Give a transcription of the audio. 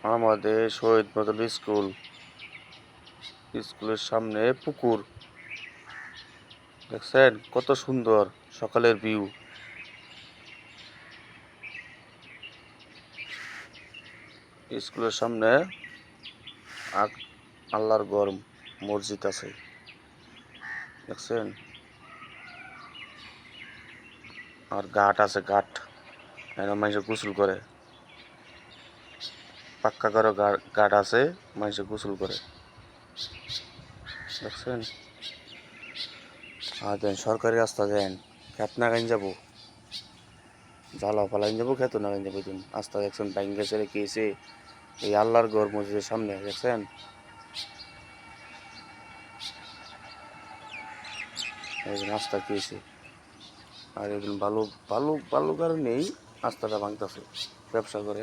আমাদের শহীদ মডেল স্কুলের সামনে পুকুর দেখছেন কত সুন্দর সকালের ভিউ। স্কুলের সামনে আল্লাহর ঘর মসজিদ আছে দেখছেন, আর ঘাট আছে, ঘাট মানুষে গোসল করে, পাক্কা করে ঘাট আছে, মানুষে গোসল করে দেখছেন। আর দেন সরকারি রাস্তা দেন, খেত না গাইন যাবো, জ্বালা ফালাইন যাবো, খেত না গাইন যাবো। দিন রাস্তা দেখছেন বাইঙ্গা ছেড়ে খেয়েছে, এই আল্লাহর ঘর মসজিদের সামনে দেখছেন। এই রাস্তা খেয়েছে, আর একদিন ভালো ভালো ভালো কারণেই রাস্তাটা ভাঙতেছে, ব্যবসা করে।